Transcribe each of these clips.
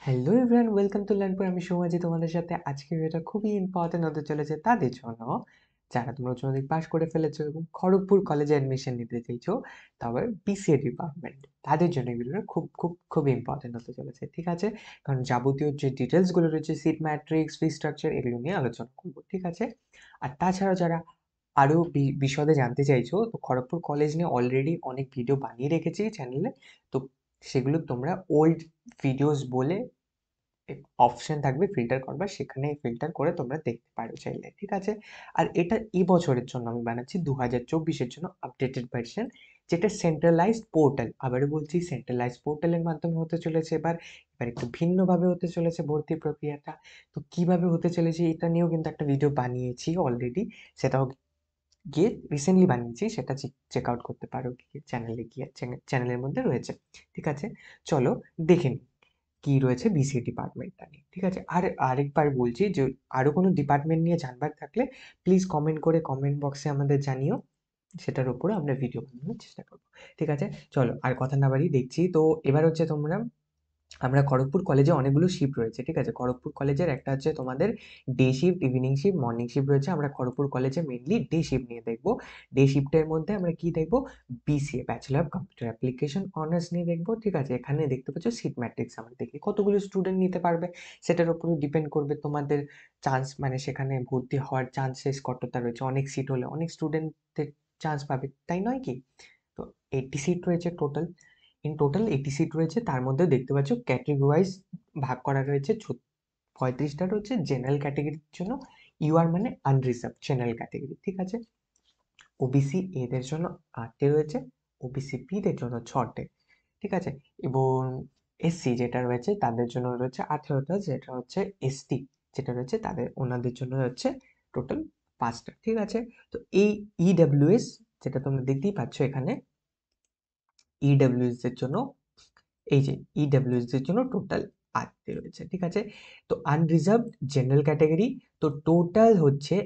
Hello everyone, welcome to Learnpur. আমি সৌমাজি তোমাদের সাথে। আজকে ভিডিওটা খুবই ইম্পর্টেন্ট হতে চলেছে তাদের জন্য যারা তোমরা উচ্চ মাধ্যমিক পাশ করে ফেলেছো এবং খড়গপুর কলেজে অ্যাডমিশন নিতে চাইছো, তারপর বিসিএ ডিপার্টমেন্ট। তাদের জন্য এই ভিডিওটা খুব খুব খুবই ইম্পর্টেন্ট হতে চলেছে, ঠিক আছে? কারণ যাবতীয় যে ডিটেলসগুলো রয়েছে, সিট ম্যাট্রিক্স, ফি স্ট্রাকচার, এগুলো নিয়ে আলোচনা করবো, ঠিক আছে? আর তাছাড়াও যারা আরও বিশদে জানতে চাইছো, তো খড়গপুর কলেজ নিয়ে অলরেডি অনেক ভিডিও বানিয়ে রেখেছি চ্যানেলে। তো সেগুলো তোমরা ওল্ড ভিডিওস বলে অপশন থাকবে ফিল্টার করবার, সেখানে ফিল্টার করে তোমরা দেখতে পারো চাইলে, ঠিক আছে? আর এটা এই বছরের জন্য আমি বানাচ্ছি 2024-এর জন্য আপডেটেড ভার্সন, যেটা সেন্ট্রালাইজড পোর্টাল। আবারও বলছি, সেন্ট্রালাইজড পোর্টালের মাধ্যমে হতে চলেছে এবার। এবার একটু ভিন্নভাবে হতে চলেছে ভর্তি প্রক্রিয়াটা। তো কিভাবে হতে চলেছে এটা নিয়েও কিন্তু একটা ভিডিও বানিয়েছি অলরেডি, সেটাও গিয়ে রিসেন্টলি বানিয়েছি, সেটা চেক আউট করতে পারো গিয়ে চ্যানেলে গিয়ে, চ্যানেলের মধ্যে রয়েছে, ঠিক আছে? চলো দেখে নিই কি রয়েছে বিসিএ ডিপার্টমেন্টটা নিয়ে, ঠিক আছে? আর আরেকবার বলছি যে আরো কোনো ডিপার্টমেন্ট নিয়ে জানবার থাকলে প্লিজ কমেন্ট করে কমেন্ট বক্সে আমাদের জানিও, সেটার উপরে আমরা ভিডিও বানানোর চেষ্টা করবো, ঠিক আছে? চলো আর কথা না বাড়িয়ে দেখছি। তো এবার হচ্ছে আমরা খড়গপুর কলেজে অনেকগুলো শিফট রয়েছে, ঠিক আছে? খড়গপুর কলেজের একটা হচ্ছে তোমাদের day shift, evening shift, morning shift রয়েছে। আমরা খড়গপুর কলেজে মেনলি ডে শিফট নিয়ে দেখবো। ডে শিফটের মধ্যে আমরা কি দেখবো? BCA, bachelor of computer application honours নিয়ে দেখবো, ঠিক আছে? এখানে দেখতে পাচ্ছ সিট ম্যাট্রিক্স আমরা দেখি কতগুলো স্টুডেন্ট নিতে পারবে, সেটার উপরে ডিপেন্ড করবে তোমাদের চান্স, মানে সেখানে ভর্তি হওয়ার চান্সেস কতটা রয়েছে। অনেক সিট হলে অনেক স্টুডেন্টদের চান্স পাবে, তাই নয় কি? তো 80 সিট রয়েছে টোটাল। টোটাল 80 সিট রয়েছে, তার মধ্যে দেখতে পাচ্ছ ক্যাটেগরি ওয়াইজ ভাগ করা রয়েছে। 35টা রয়েছে জেনারেল ক্যাটেগরির জন্য, ইউআর মানে আনরিজার্ভ জেনারেল ক্যাটেগরি, ঠিক আছে? ওবিসি এদের জন্য 8টে রয়েছে, ওবিসি বিদের জন্য 6টে, ঠিক আছে? এবং এসসি যেটা রয়েছে তাদের জন্য রয়েছে 18টা, যেটা হচ্ছে এসটি যেটা রয়েছে তাদের ওনাদের জন্য হচ্ছে টোটাল 5টা, ঠিক আছে? তো এই ইডব্লিউএস যেটা তোমরা দেখতেই পাচ্ছ এখানে, ইডব্লিউএস এর জন্য, এই যে ইডব্লিউএস এর জন্য টোটাল 8টে রয়েছে, ঠিক আছে? তো আনরিজার্ভড জেনারেল ক্যাটাগরি, তো টোটাল হচ্ছে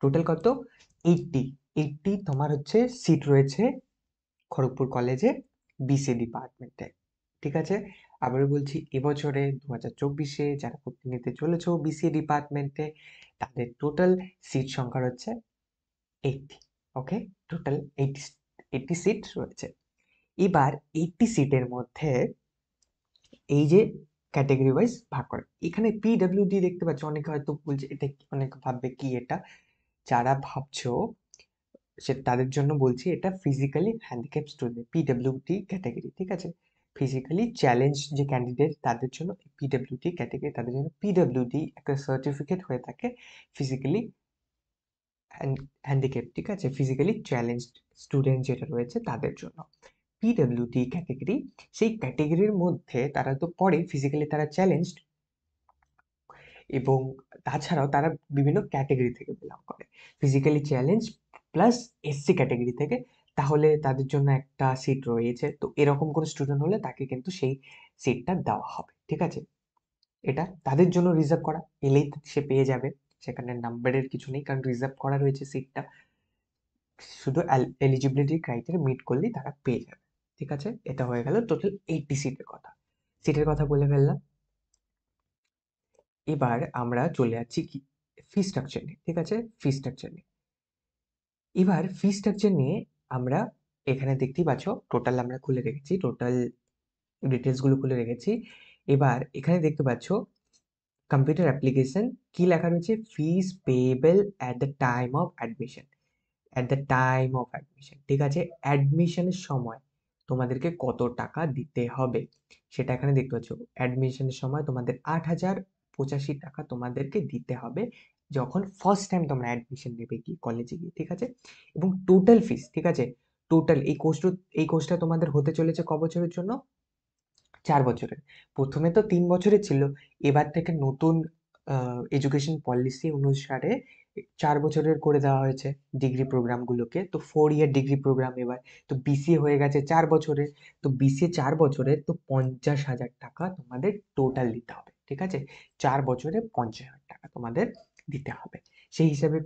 টোটাল কত? 80। 80 তোমার হচ্ছে সিট রয়েছে খড়গপুর কলেজে বিসি ডিপার্টমেন্টে, ঠিক আছে? আবারও বলছি, এবছরে 2024-এ যারা ভর্তি নিতে চলেছ বিসি ডিপার্টমেন্টে, তাদের টোটাল সিট সংখ্যা হচ্ছে 80। ওকে, টোটাল 80 সিট রয়েছে। এবার 80 সিটের মধ্যে এই যে ক্যাটেগরি ওয়াইজ ভাগ করে, এখানে পিডব্লিউডি দেখতে পাচ্ছ, অনেকে হয়তো বলছে এটা অনেকে ভাববে কি এটা। যারা ভাবছো সে তাদের জন্য বলছি, এটা physically handicap student, PWD category, ঠিক আছে? ফিজিক্যালি চ্যালেঞ্জ যে ক্যান্ডিডেট তাদের জন্য পিডব্লিউডি ক্যাটেগরি, তাদের জন্য পিডব্লিউডি একটা সার্টিফিকেট হয়ে থাকে ফিজিক্যালি হ্যান্ডিক্যাপ, ঠিক আছে? ফিজিক্যালি চ্যালেঞ্জড স্টুডেন্ট যেটা রয়েছে তাদের জন্য পিডব্লিউডি ক্যাটেগরি। সেই ক্যাটেগরির মধ্যে তারা তো পড়ে, ফিজিক্যালি তারা চ্যালেঞ্জড, এবং তাছাড়াও তারা বিভিন্ন ক্যাটেগরি থেকে বিলং করে, physically challenge plus SC category থেকে। তাহলে তাদের জন্য একটা সিট রয়েছে, তো এরকম কোনো স্টুডেন্ট হলে তাকে কিন্তু সেই সিটটা দেওয়া হবে, ঠিক আছে? এটা তাদের জন্য রিজার্ভ করা, এলেই সে পেয়ে যাবে, সেখানে নাম্বারের কিছু নেই, কারণ রিজার্ভ করা রয়েছে সিটটা। শুধু এলিজিবিলিটি ক্রাইটেরিয়া মিট করলেই তারা পেয়ে যাবে, ঠিক আছে? এটা হয়ে গেল টোটাল 80 সিটের কথা। সিটের কথা বলে ফেললাম। এবার আমরা চলে যাচ্ছি কি ফি স্ট্রাকচার নিয়ে, ঠিক আছে? ফি স্ট্রাকচার নিয়ে, এবার ফি স্ট্রাকচার নিয়ে আমরা এখানে দেখতেই পাচ্ছ টোটাল আমরা খুলে রেখেছি, টোটাল ডিটেলস গুলো খুলে রেখেছি। এবার এখানে দেখতে পাচ্ছ কম্পিউটার অ্যাপ্লিকেশন কি লেখা রয়েছে, fees payable at the time of admission, at the time of admission, ঠিক আছে? অ্যাডমিশনের সময় তোমাদেরকে কত টাকা দিতে হবে সেটা এখানে দেখতে পাচ্ছ। অ্যাডমিশনের সময় তোমাদের 8,085 টাকা তোমাদেরকে দিতে হবে, যখন ফার্স্ট টাইম তোমরা অ্যাডমিশন নেবে কি কলেজে গিয়ে, ঠিক আছে? এবং টোটাল ফিস, ঠিক আছে? টোটাল এই কোর্সটা তোমাদের হতে চলেছে ক বছরের জন্য? 4 বছরের। প্রথমে তো 3 বছরের ছিল, এবার থেকে নতুন এডুকেশন পলিসি অনুসারে 4 বছরের করে দেওয়া হয়েছে ডিগ্রি প্রোগ্রামগুলোকে। তো 4 ইয়ার ডিগ্রি প্রোগ্রাম এবার। তো বিসিএ হয়ে গেছে 4 বছরের। তো বিসিএ 4 বছরের, তো 50,000 টাকা তোমাদের টোটাল দিতে হবে, ঠিক আছে? 4 বছরে 50,000 টাকা তোমাদের দিতে হবে। সেই হিসাবে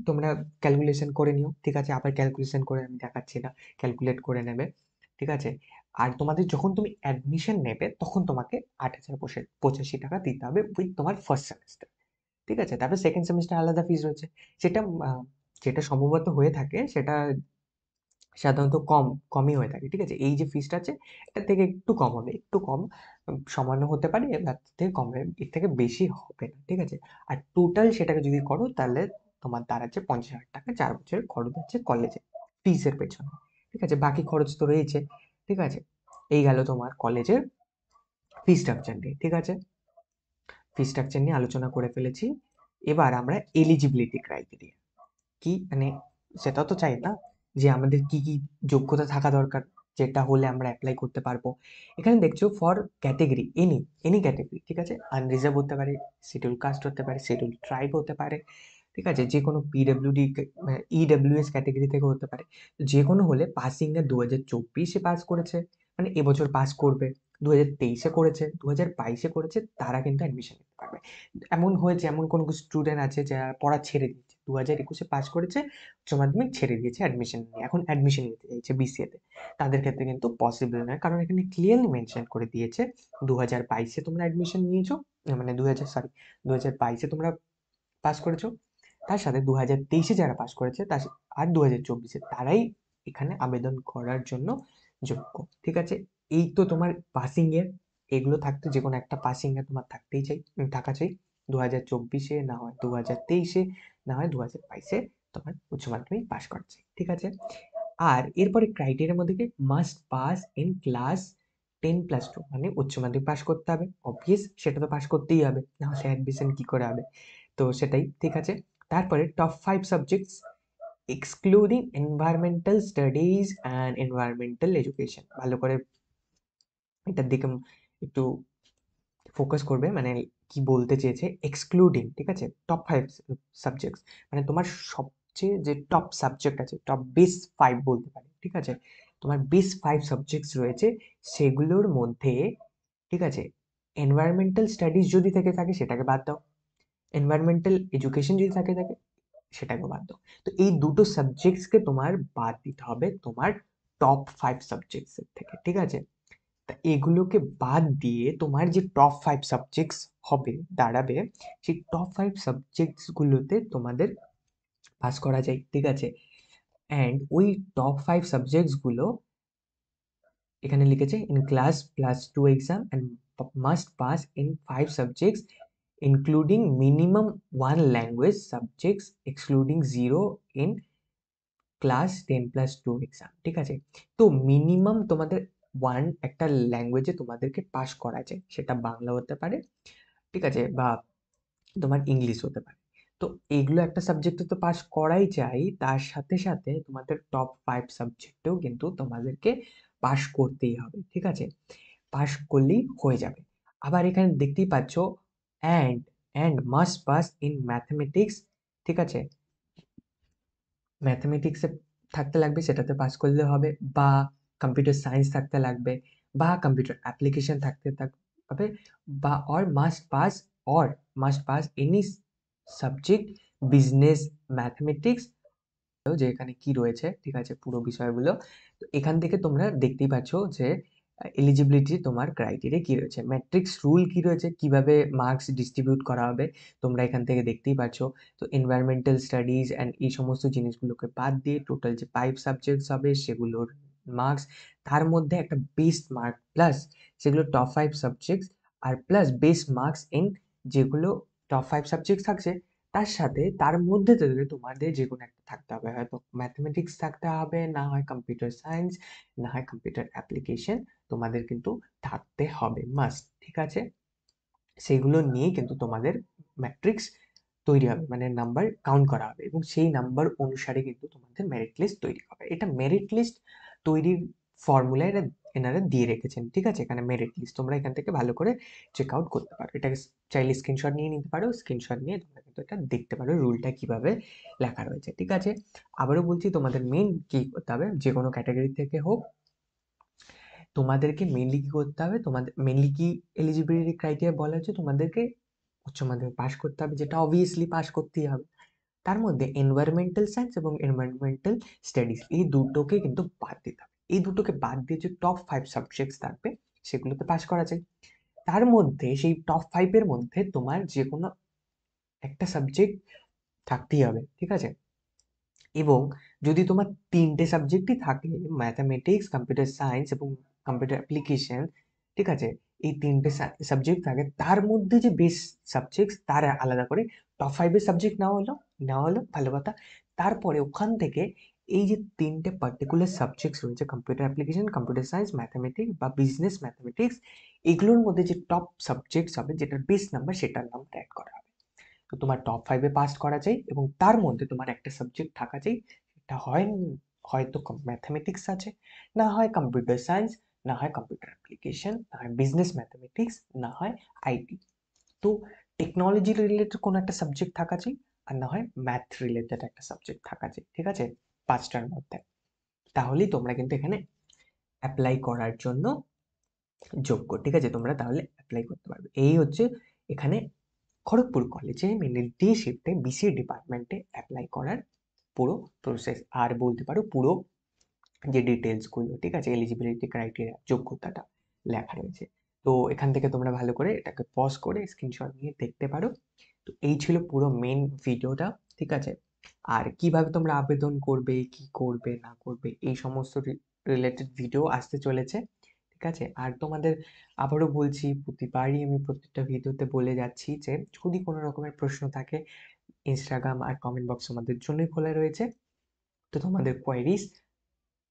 তোমরা ক্যালকুলেশন করে নিও, ঠিক আছে? আবার ক্যালকুলেশন করে আমি দেখাচ্ছি না, ক্যালকুলেট করে নেবে, ঠিক আছে? আর তোমাদের যখন তুমি অ্যাডমিশন নেবে তখন তোমাকে 8,085 টাকা দিতে হবে উইথ তোমার ফার্স্ট সেমিস্টার। ঠিক আছে, তারপর সেকেন্ড সেমিস্টার আলাদা ফিস রয়েছে। সেটা যেটা সম্ভবত হয়ে থাকে সেটা সাধারণত কমই হয়ে থাকে। ঠিক আছে, এই যে ফিসটা আছে এর থেকে একটু কম হবে, একটু কম, সামান্য হতে পারে, এর তার থেকে কম হবে, এর থেকে বেশি হবে না। ঠিক আছে, আর টোটাল সেটাকে যদি করো তাহলে তোমার দাঁড়াচ্ছে 50,000 টাকা 4 বছরের খরচ হচ্ছে কলেজে ফিসের পেছনে। ঠিক আছে, বাকি খরচ তো রয়েছে। ঠিক আছে, এই গেল তোমার কলেজের ফি স্ট্রাকচার নিয়ে। ঠিক আছে, ফি স্ট্রাকচার নিয়ে আলোচনা করে ফেলেছি। এবার আমরা এলিজিবিলিটি ক্রাইটেরিয়া কি, মানে সেটা তো চাই না যে আমাদের কি কি যোগ্যতা থাকা দরকার, যেটা হলে আমরা অ্যাপ্লাই করতে পারবো। এখানে দেখছো for category, any any category, ঠিক আছে, আনরিজার্ভ হতে পারে, শিডিউল কাস্ট হতে পারে, শিডিউল ট্রাইব হতে পারে, ঠিক আছে, যে কোনো পিডব্লিউডি ইডব্লিউএস ক্যাটেগরি থেকে হতে পারে। যে কোনো হলে পাসিং এ 2024-এ পাস করেছে, মানে এবছর পাস করবে, 2023-এ করেছে, 2022-এ করেছে, তারা কিন্তু অ্যাডমিশন নিতে পারবে। এমন হয়েছে, এমন কোনো স্টুডেন্ট আছে যারা পড়া ছেড়ে দিয়েছে, 2021-এ পাস করেছে, উচ্চ মাধ্যমিক ছেড়ে দিয়েছে অ্যাডমিশন নিয়ে, এখন অ্যাডমিশন নিতে চাইছে বিসিএ তে, তাদের ক্ষেত্রে কিন্তু পসিবল নয়, কারণ এখানে ক্লিয়ারলি মেনশন করে দিয়েছে 2022-এ তোমরা অ্যাডমিশন নিয়েছো, মানে 2022-এ তোমরা পাস করেছো, তার সাথে 2023-এ যারা পাস করেছে তার আর 2024-এ তারাই এখানে আবেদন করার জন্য যোগ্য। ঠিক আছে, এই তো তোমার পাসিং এর, এগুলো থাকতে যে কোনো একটা পাসিং এ তোমার থাকা চাই, 2024-এ না হয় 2023-এ, না হয় 2022-এ তোমার উচ্চ মাধ্যমিক পাস করা চাই। ঠিক আছে, আর এরপরে ক্রাইটেরিয়ার মধ্যে কি, মাস্ট পাস ইন ক্লাস 10+2, মানে উচ্চ মাধ্যমিক পাস করতে হবে, অবভিয়াস সেটা তো পাস করতেই হবে, না হলে অ্যাডমিশন কি করে হবে, তো সেটাই। ঠিক আছে, তারপরে top 5 subjects excluding environmental studies and environmental education, ভালো করে এটার দিকে একটু ফোকাস করবে, মানে কি বলতে চেয়েছে এক্সক্লুডিং। ঠিক আছে, টপ 5 সাবজেক্টস, মানে তোমার সবচেয়ে যে টপ সাবজেক্ট আছে, টপ বেস 5 বলতে পারে। ঠিক আছে, তোমার বেস 5 সাবজেক্টস রয়েছে, সেগুলোর মধ্যে, ঠিক আছে, এনভায়রনমেন্টাল স্টাডিজ যদি থেকে থাকে সেটাকে বাদ দাও, এনভায়রনমেন্টাল এডুকেশন যদি থাকে সেটাকে বাদ দাও। তো এই দুটো সাবজেক্টসকে তোমার বাদ দিতে হবে তোমার টপ 5 সাবজেক্টস এর থেকে। ঠিক আছে, তা এগুলোকে বাদ দিয়ে তোমার যে টপ 5 সাবজেক্টস হবে, দাঁড়াবে, সেই টপ 5 সাবজেক্টস গুলোতে তোমাদের পাস করা যায়। ঠিক আছে, অ্যান্ড ওই টপ 5 সাবজেক্টস গুলো এখানে লিখেছে in class +2 exam and must pass in 5 subjects including minimum 1 language subjects excluding 0 in class 10+2 exam. ঠিক আছে, তো মিনিমাম তোমাদের একটা ল্যাঙ্গুয়েজে তোমাদেরকে পাস করা যায়, সেটা বাংলা হতে পারে, ঠিক আছে, বা তোমার ইংলিশ হতে পারে। তো এগুলো একটা সাবজেক্টে তো পাস করাই চাই, তার সাথে সাথে তোমাদের টপ 5 সাবজেক্টেও কিন্তু তোমাদেরকে পাস করতেই হবে। ঠিক আছে, পাস করলেই হয়ে যাবে। আবার এখানে দেখতেই পাচ্ছ and must pass in mathematics. ঠিক আছে, ম্যাথমেটিক্সে থাকতে লাগবে, সেটাতে পাস করলে হবে, বা কম্পিউটার সায়েন্স থাকতে লাগবে, বা কম্পিউটার অ্যাপ্লিকেশন হবে, বা must pass any subject business mathematics, যে এখানে কি রয়েছে। ঠিক আছে, পুরো বিষয়গুলো তো এখান থেকে তোমরা দেখতেই পাচ্ছ যে এলিজিবিলিটি তোমার ক্রাইটেরিয়া কি রয়েছে, ম্যাট্রিক্স রুল কি রয়েছে, কিভাবে মার্কস ডিস্ট্রিবিউট করা হবে, তোমরা এখান থেকে দেখতেই পাচ্ছ। তো এনভায়রনমেন্টাল স্টাডিজ অ্যান্ড এই সমস্ত জিনিসগুলোকে বাদ দিয়ে টোটাল যে 5 সাবজেক্টস হবে সেগুলোর মার্কস, তার মধ্যে একটা বেস মার্ক প্লাস সেগুলো টপ 5 সাবজেক্টস, আর প্লাস বেস মার্কস ইন যেগুলো টপ 5 সাবজেক্টস থাকছে, তার সাথে তার মধ্যে থেকে তোমাদের যে কোনো একটা থাকতে হবে, হয়তো ম্যাথমেটিক্স থাকতে হবে, না হয় কম্পিউটার সায়েন্স, না হয় কম্পিউটার অ্যাপ্লিকেশন, তোমাদের কিন্তু থাকতে হবে মাস্ট। ঠিক আছে, সেগুলো নিয়ে কিন্তু তোমাদের ম্যাট্রিক্স তৈরি হবে, মানে নাম্বার কাউন্ট করা হবে, এবং সেই নাম্বার অনুসারে কিন্তু তোমাদের মেরিট লিস্ট তৈরি হবে। এটা মেরিট লিস্ট তৈরির ফর্মুলা এনারা দিয়ে রেখেছেন। ঠিক আছে, এখানে মেরিট লিস্ট তোমরা এখান থেকে ভালো করে চেক আউট করতে পারো, এটাকে চাইলে স্ক্রিনশট নিয়ে নিতে পারো, স্ক্রিনশট নিয়ে তোমরা কিন্তু এটা দেখতে পারো রুলটা কিভাবে লেখা রয়েছে। ঠিক আছে, আবারও বলছি, তোমাদের মেইন কি করতে হবে, যে কোনো ক্যাটাগরি থেকে হোক, তোমাদেরকে মেইনলি কি করতে হবে, তোমাদের মেইনলি কি এলিজিবিলিটি ক্রাইটেরিয়া বলা হচ্ছে, তোমাদেরকে উচ্চ মাধ্যমিক পাস করতে হবে, যেটা অবভিয়াসলি পাস করতেই হবে। তার মধ্যে এনভায়রনমেন্টাল সায়েন্স এবং এনভায়রনমেন্টাল স্টাডিজ এই দুটোকে কিন্তু বাদ দিতে হবে। এই দুটোকে বাদ দিয়ে যে টপ 5 সাবজেক্টস থাকবে সেগুলোতে পাস করা যায়। তার মধ্যে সেই টপ 5 এর মধ্যে তোমার যেকোনো একটা সাবজেক্ট থাকতেই হবে, ঠিক আছে? এবং যদি তোমার 3টে সাবজেক্টই থাকে, ম্যাথামেটিক্স, কম্পিউটার সায়েন্স এবং কম্পিউটার অ্যাপ্লিকেশন, ঠিক আছে? এই 3টে সাবজেক্ট থাকে, তার মধ্যে যে বেস্ট সাবজেক্টস তার আলাদা করে টপ 5 এর সাবজেক্ট নেওয়া হলো, ভালো কথা। তারপরে ওখান থেকে এই যে 3টে পার্টিকুলার সাবজেক্টস রয়েছে, computer application, computer science, mathematics বা বিজনেস ম্যাথামেটিক্স, এগুলোর মধ্যে যে টপ সাবজেক্টস হবে, যেটার বেস্ট নাম্বার, সেটার নামটা অ্যাড করা হবে। তো তোমার টপ 5-এ পাস করা চাই এবং তার মধ্যে তোমার একটা সাবজেক্ট থাকা চাই, সেটা হয়তো ম্যাথামেটিক্স আছে, না হয় কম্পিউটার সায়েন্স, না হয় কম্পিউটার অ্যাপ্লিকেশন, না হয় বিজনেস ম্যাথামেটিক্স, না হয় আইটি। তো টেকনোলজি রিলেটেড কোনো একটা সাবজেক্ট থাকা চাই, আর না হয় ম্যাথ রিলেটেড একটা সাবজেক্ট থাকা চাই, ঠিক আছে? 5টার মধ্যে। তাহলেই তোমরা কিন্তু এখানে অ্যাপ্লাই করার জন্য যোগ্য, ঠিক আছে? তোমরা তাহলে অ্যাপ্লাই করতে পারবে। এই হচ্ছে এখানে খড়গপুর কলেজে মেনলি ডে শিফটে বিসিএ ডিপার্টমেন্টে অ্যাপ্লাই করার পুরো প্রসেস, আর বলতে পারো পুরো যে ডিটেলসগুলো, ঠিক আছে? এলিজিবিলিটি ক্রাইটেরিয়া, যোগ্যতাটা লেখা রয়েছে। তো এখান থেকে তোমরা ভালো করে এটাকে পজ করে স্ক্রিনশট নিয়ে দেখতে পারো। তো এই ছিল পুরো মেন ভিডিওটা, ঠিক আছে? আর কিভাবে তোমরা আবেদন করবে, কি করবে না করবে, এই সমস্ত রিলেটেড ভিডিও আসতে চলেছে, ঠিক আছে? আর তোমাদের আবারও বলছি, প্রতিবারই আমি প্রত্যেকটা ভিডিওতে বলে যাচ্ছি যে যদি কোনো রকমের প্রশ্ন থাকে, ইনস্টাগ্রাম আর কমেন্ট বক্স আমাদের জন্যই খোলা রয়েছে। তো তোমাদের কোয়ারিজ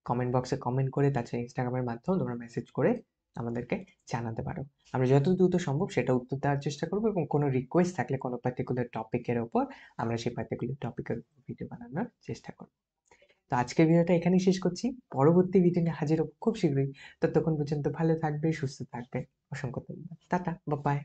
কমেন্ট বক্সে কমেন্ট করে, তাছাড়া ইনস্টাগ্রামের মাধ্যমে তোমরা মেসেজ করে আমাদেরকে জানাতে পারো। আমরা যত দ্রুত সম্ভব সেটা উত্তর দেওয়ার চেষ্টা করবো, এবং কোনো রিকোয়েস্ট থাকলে কোনো পার্টিকুলার টপিকের ওপর আমরা সেই পার্টিকুলার টপিকের ভিডিও বানানোর চেষ্টা করব। তো আজকের ভিডিওটা এখানেই শেষ করছি, পরবর্তী ভিডিও নিয়ে হাজির হবো খুব শীঘ্রই। ততক্ষণ পর্যন্ত ভালো থাকবে, সুস্থ থাকবে। অসংখ্য ধন্যবাদ, টাটা, বাই বাই।